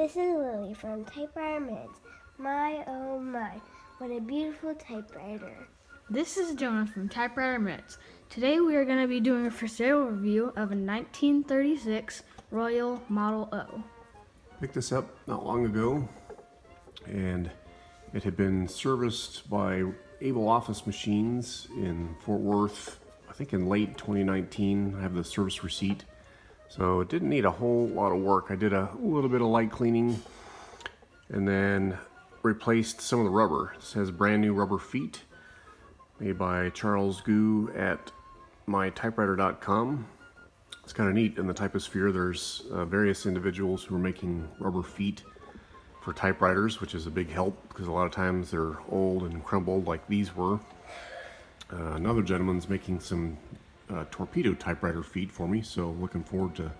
This is Lily from Typewriter Minutes. My oh my, what a beautiful typewriter. This is Jonah from Typewriter Minutes. Today we are going to be doing a for sale review of a 1936 Royal Model O. Picked this up not long ago, and it had been serviced by Abel Office Machines in Fort Worth, I think in late 2019. I have the service receipt. So it didn't need a whole lot of work. I did a little bit of light cleaning and then replaced some of the rubber. This has brand new rubber feet made by Charles Gu at mytypewriter.com. It's kind of neat. In the typosphere, there's various individuals who are making rubber feet for typewriters, which is a big help because a lot of times they're old and crumbled like these were. Another gentleman's making some torpedo typewriter feet for me, so looking forward to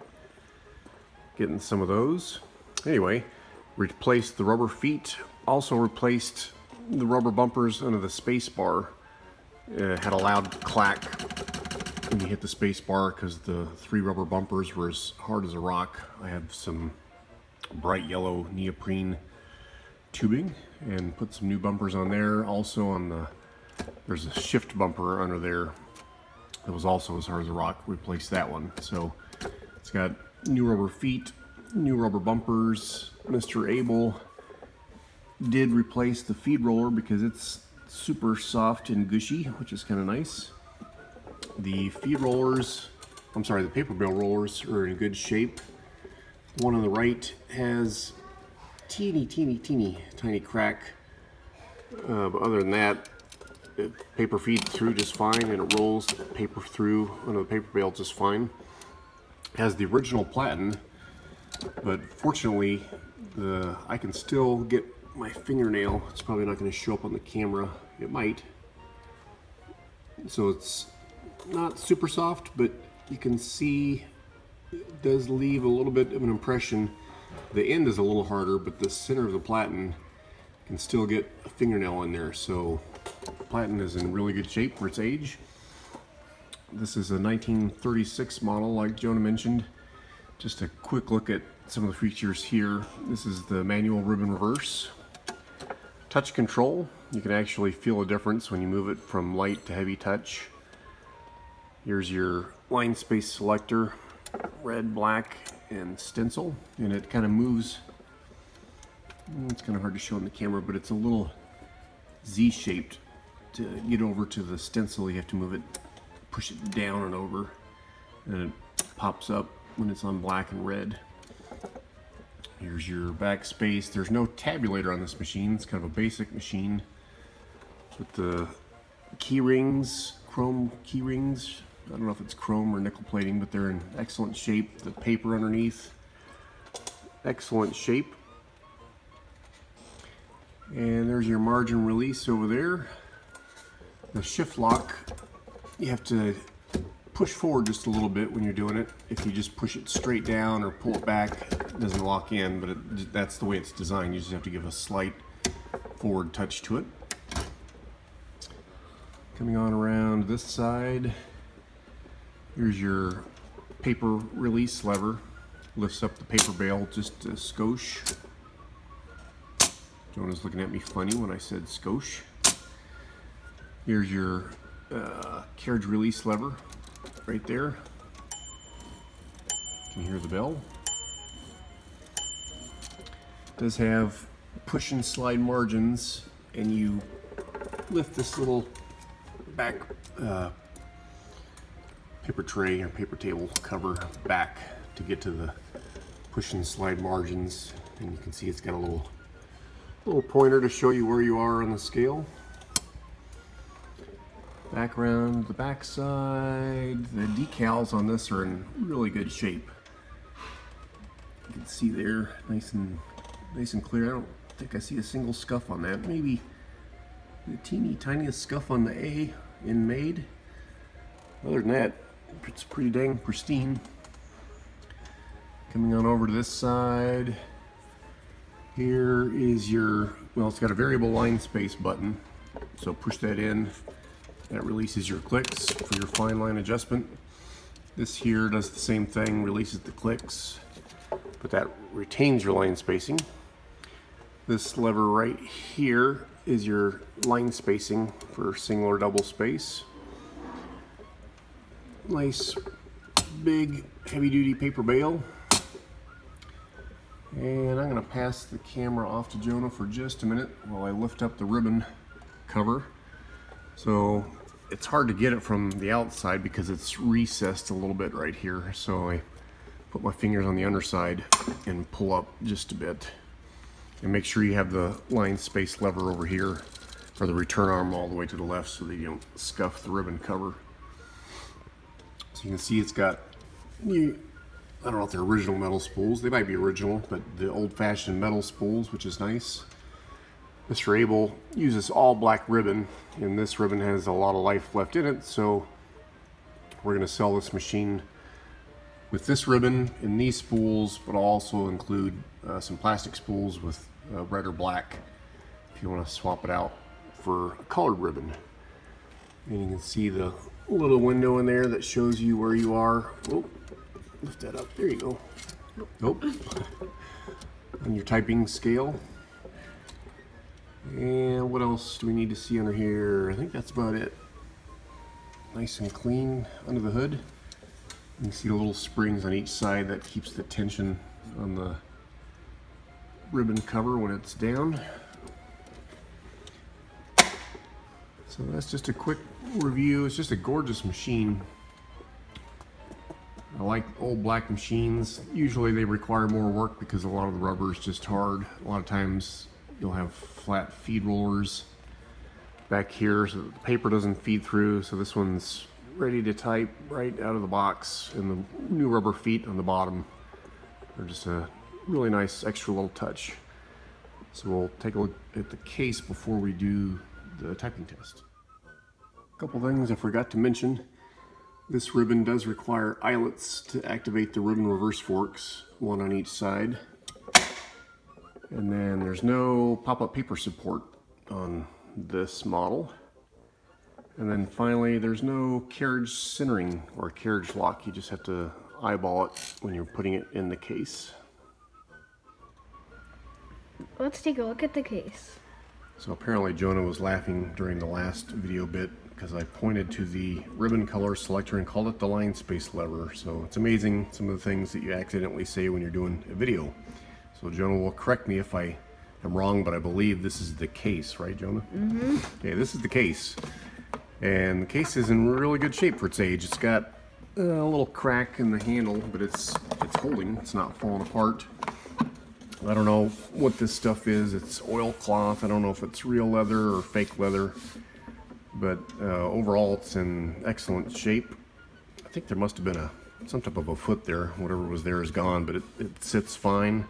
getting some of those. Anyway, replaced the rubber feet, also replaced the rubber bumpers under the spacebar. It had a loud clack when you hit the spacebar because the three rubber bumpers were as hard as a rock. I have some bright yellow neoprene tubing and put some new bumpers on there. Also on there's a shift bumper under there that was also as hard as a rock. Replaced that one. So it's got new rubber feet, new rubber bumpers. Mr. Abel did replace the feed roller because it's super soft and gushy, which is kind of nice. The feed rollers, the paper bale rollers are in good shape. The one on the right has teeny tiny crack, but other than that, paper feeds through just fine, and it rolls paper through under the paper bale just fine. It has the original platen, but fortunately I can still get my fingernail. It's probably not going to show up on the camera. It might. So it's not super soft, but you can see it does leave a little bit of an impression. The end is a little harder, but the center of the platen can still get a fingernail in there. So platen is in really good shape for its age. This is a 1936 model, like Jonah mentioned. Just a quick look at some of the features here. This is the manual ribbon reverse. Touch control. You can actually feel a difference when you move it from light to heavy touch. Here's your line space selector, red, black, and stencil, and it kind of moves. It's kind of hard to show on the camera, but it's a little Z-shaped. To get over to the stencil, you have to move it, push it down and over, and it pops up when it's on black and red. Here's your backspace. There's no tabulator on this machine. It's kind of a basic machine with the key rings, chrome key rings. I don't know if it's chrome or nickel plating, but they're in excellent shape. The paper underneath, excellent shape. And there's your margin release over there. The shift lock, you have to push forward just a little bit when you're doing it. If you just push it straight down or pull it back, it doesn't lock in, but that's the way it's designed. You just have to give a slight forward touch to it. Coming on around this side, here's your paper release lever. Lifts up the paper bale just a skosh. Jonah's looking at me funny when I said skosh. Here's your carriage release lever right there. You can hear the bell. It does have push and slide margins, and you lift this little back paper tray or paper table cover back to get to the push and slide margins, and you can see it's got a little pointer to show you where you are on the scale. Back around the back side, the decals on this are in really good shape. You can see there, nice and clear. I don't think I see a single scuff on that. Maybe the teeny tiniest scuff on the A in made. Other than that, it's pretty dang pristine. Coming on over to this side, here is your, it's got a variable line space button. So push that in. That releases your clicks for your fine line adjustment. This here does the same thing, releases the clicks. but that retains your line spacing. This lever right here is your line spacing for single or double space. Nice big heavy duty paper bale. And I'm going to pass the camera off to Jonah for just a minute while I lift up the ribbon cover. So it's hard to get it from the outside because it's recessed a little bit right here. So I put my fingers on the underside and pull up just a bit. And make sure you have the line space lever over here, or the return arm all the way to the left so that you don't scuff the ribbon cover. So you can see it's got, I don't know if they're original metal spools. They might be original, but the old-fashioned metal spools, which is nice. Mr. Abel uses all black ribbon, and this ribbon has a lot of life left in it, so we're going to sell this machine with this ribbon and these spools, but I'll also include some plastic spools with red or black if you want to swap it out for a colored ribbon. And you can see the little window in there that shows you where you are. Oh, lift that up. There you go. Nope. On your typing scale. And what else do we need to see under here? I think that's about it. Nice and clean under the hood. You can see the little springs on each side that keeps the tension on the ribbon cover when it's down. So that's just a quick review. It's just a gorgeous machine. I like old black machines. Usually they require more work because a lot of the rubber is just hard. A lot of times you'll have flat feed rollers back here so that the paper doesn't feed through. So this one's ready to type right out of the box, and the new rubber feet on the bottom are just a really nice extra little touch. So we'll take a look at the case before we do the typing test. A couple things I forgot to mention. This ribbon does require eyelets to activate the ribbon reverse forks, one on each side. And then there's no pop-up paper support on this model. And then finally, there's no carriage centering or carriage lock. You just have to eyeball it when you're putting it in the case. Let's take a look at the case. So apparently Jonah was laughing during the last video bit because I pointed to the ribbon color selector and called it the line space lever. So it's amazing some of the things that you accidentally say when you're doing a video. So Jonah will correct me if I am wrong, but I believe this is the case, right, Jonah? Mm-hmm. Okay, this is the case. And the case is in really good shape for its age. It's got a little crack in the handle, but it's holding. It's not falling apart. I don't know what this stuff is. It's oilcloth. I don't know if it's real leather or fake leather, but overall it's in excellent shape. I think there must have been some type of a foot there. Whatever was there is gone, but it sits fine.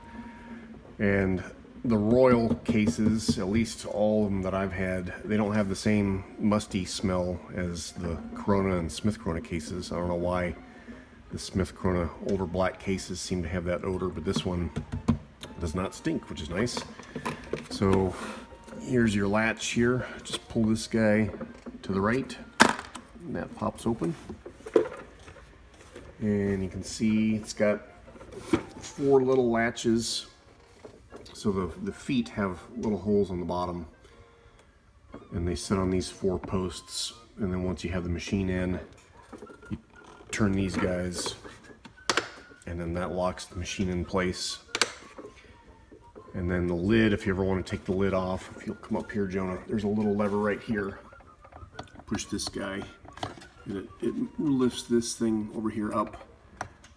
And the Royal cases, at least all of them that I've had, they don't have the same musty smell as the Corona and Smith Corona cases. I don't know why the Smith Corona older black cases seem to have that odor, but this one does not stink, which is nice. So here's your latch here. Just pull this guy to the right, and that pops open. And you can see it's got 4 little latches. So the feet have little holes on the bottom, and they sit on these 4 posts. And then once you have the machine in, you turn these guys, and then that locks the machine in place. And then the lid, if you ever want to take the lid off, if you'll come up here, Jonah, there's a little lever right here. Push this guy, and it lifts this thing over here up,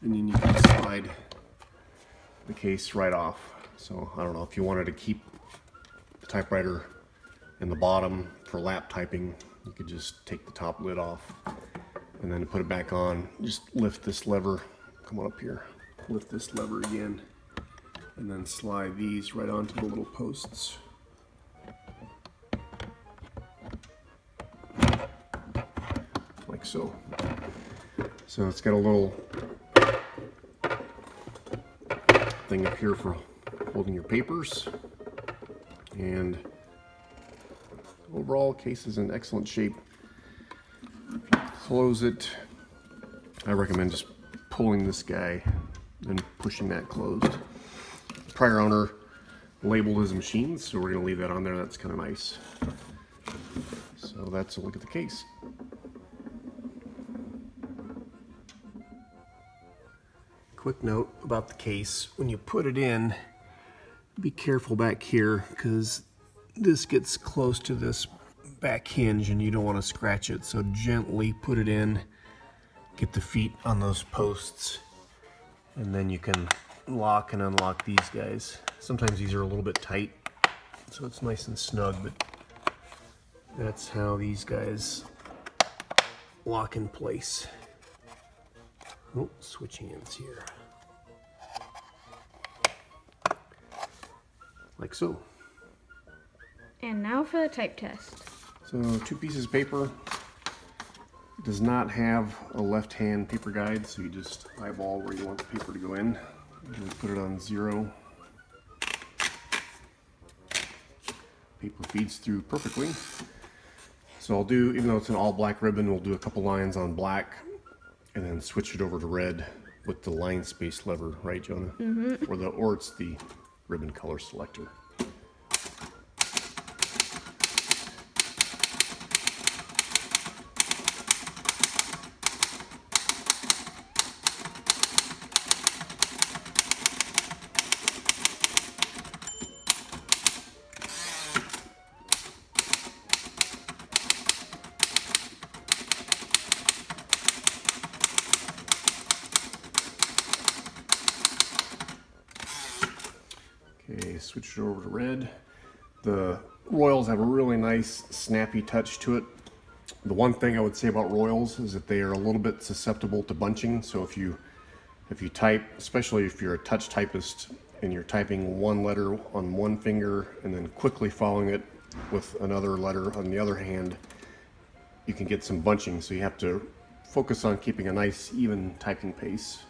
and then you can slide the case right off. So I don't know, if you wanted to keep the typewriter in the bottom for lap typing, you could just take the top lid off, and then to put it back on, just lift this lever, come on up here, lift this lever again, and then slide these right onto the little posts. Like so. So it's got a little thing up here for holding your papers, and overall case is in excellent shape. If you close it, I recommend just pulling this guy and pushing that closed. prior owner labeled his machines, so we're going to leave that on there. That's kind of nice. So that's a look at the case. Quick note about the case: when you put it in, be careful back here because this gets close to this back hinge and you don't want to scratch it. So gently put it in, get the feet on those posts, and then you can lock and unlock these guys. Sometimes these are a little bit tight, so it's nice and snug, but that's how these guys lock in place. Oh, switch hands here. Like so. And now for the type test. So 2 pieces of paper. It does not have a left-hand paper guide, so you just eyeball where you want the paper to go in. And put it on 0. Paper feeds through perfectly. So I'll do, even though it's an all black ribbon, we'll do a couple lines on black and then switch it over to red with the line space lever, right, Jonah? Mm-hmm. Or it's the ribbon color selector. Okay, switch it over to red. The Royals have a really nice snappy touch to it. The one thing I would say about Royals is that they are a little bit susceptible to bunching. So if you type, especially if you're a touch typist and you're typing one letter on one finger and then quickly following it with another letter on the other hand, you can get some bunching. So you have to focus on keeping a nice even typing pace.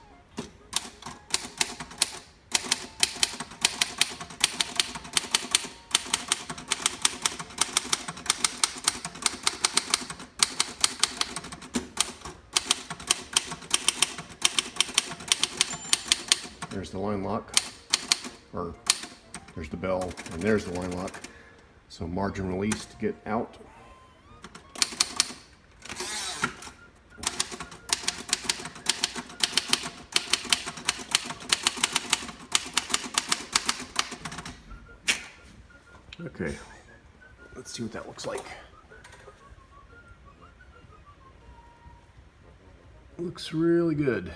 There's the line lock, or there's the bell, and there's the line lock. So margin release to get out. Okay, let's see what that looks like. Looks really good.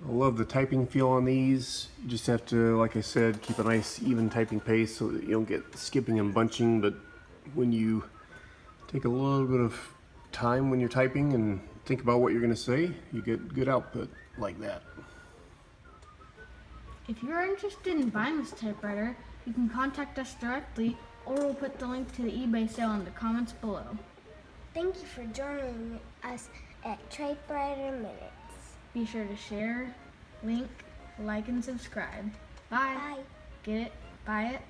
I love the typing feel on these. You just have to, like I said, keep a nice even typing pace so that you don't get skipping and bunching, but when you take a little bit of time when you're typing and think about what you're going to say, you get good output like that. If you're interested in buying this typewriter, you can contact us directly, or we'll put the link to the eBay sale in the comments below. Thank you for joining us at Typewriter Minutes. Be sure to share, link, like, and subscribe. Bye. Bye. Get it? Buy it?